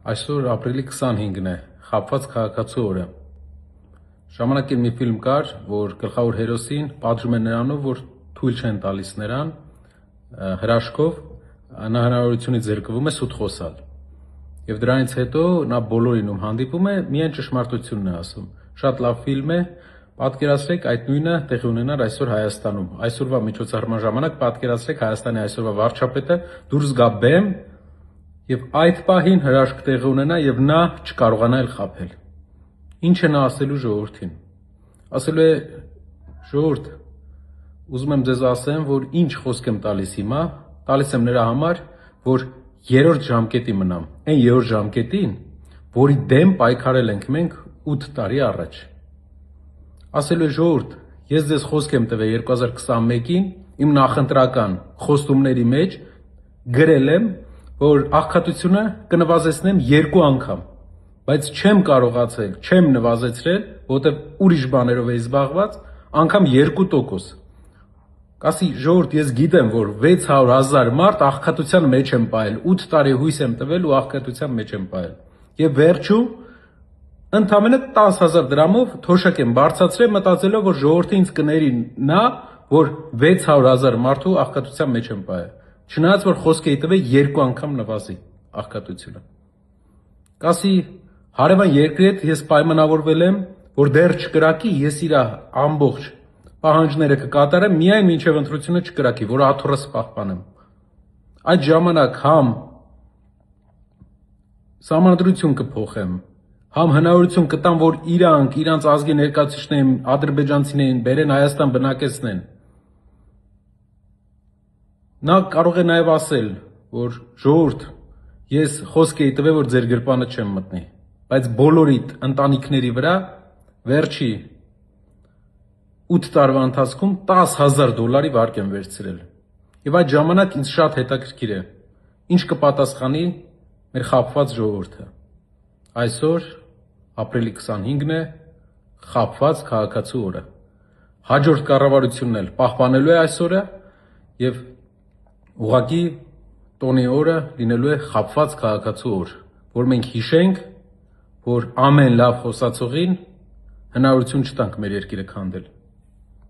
Այսօր ապրիլի 25-ն է, խաբված քաղաքացու օրը։ Ժամանակին մի ֆիլմ կար, որ գլխավոր հերոսին պատժում է նրանով, որ թույլ չեն տալիս նրան հրաշքով, նա հնարավորությունից զրկվում է սուտ խոսալ։ Եվ դրանից հետո նա բոլորին ում հանդիպում է, միայն ճշմարտությունն է ասում։ Շատ լավ ֆիլմ է, պատկերացրեք այդ նույնը տեղի ունենար այսօր Հայաստանում։ Այսօրվա միջոցառման ժամանակ պատկերացրեք Հայաստանի այսօրվա վարչապետը դուրս գա բեմ եւ այդ պահին հրաշք տեղի ունենա եւ նա չկարողանա էլ խաբել։ Ինչ է նա ասելու ժողովրդին։ Ասելու է ժողովուրդ, ուզում եմ ձեզ ասեմ, որ ինչ խոսք եմ տալիս հիմա, տալիս եմ նրա համար, որ երրորդ ժամկետի մնամ, այն երրորդ ժամկետին, որի դեմ պայքարել ենք մենք 8 տարի առաջ։ Ասելու է ժողովուրդ, ես ձեզ խոսք եմ տվել 2021-ին իմ նախընտրական խոստումների մեջ գրել եմ, որ աղքատությունը կնվազեցնեմ 2 անգամ, բայց չեմ կարողացել, չեմ նվազեցրել, որովհետև ուրիշ բաներով էի զբաղված, անգամ 2%։ Կասի ժողովուրդ, ես գիտեմ, որ 600,000 մարդ աղքատության մեջ եմ պահել, 8 տարի հույս եմ տվել ու աղքատության մեջ եմ պահել։ Եվ վերջում ընդամենը 10,000 դրամով թոշակ եմ բարձրացրել, մտածելով, որ ժողովրդը ինձ կների նա, որ 600,000 մարդու աղքատության մեջ եմ պահել։ Չնայած որ խոսք էի տվել 2 անգամ նվազի աղքատությունը։ Կասի հարևան երկրի հետ ես պայմանավորվել եմ, որ դեռ չկրակի, ես իր ամբողջ պահանջները կկատարեմ, միայն մինչև ընտրությունը չկրակի, որ աթոռս պահպանեմ։ Այդ ժամանակ համ սահմանադրություն կփոխեմ, համ հնարավորություն կտամ, որ իրանց ազգի ներկայացուցիչներին, ադրբեջանցիներին բերեն Հայաստան բնակեցնեն։ Նա կարող է նաև ասել, որ ժողովուրդ, ես խոսք էի տվել, որ ձեր գրպանը չեմ մտնի, բայց բոլորիդ ընտանիքների վրա վերջի 8 տարվա ընթացքում $10,000 վարկ եմ վերցրել։ Եվ այդ ժամանակ ինձ շատ հետաքրքիր է, ինչ կպատասխանի մեր խաբված ժողովուրդը։ Այսօր ապրիլի 25-ն է, խաբված քաղաքացու օրը։ Հաջորդ կառավարությունն էլ պահպանելու է այս օրը եւ ուղղակի տոնի օրը լինելու է խաբված քաղաքացու օր, որ մենք հիշենք, որ ամեն լավ խոսացողին հնարավորություն չտանք մեր երկիրը քանդել։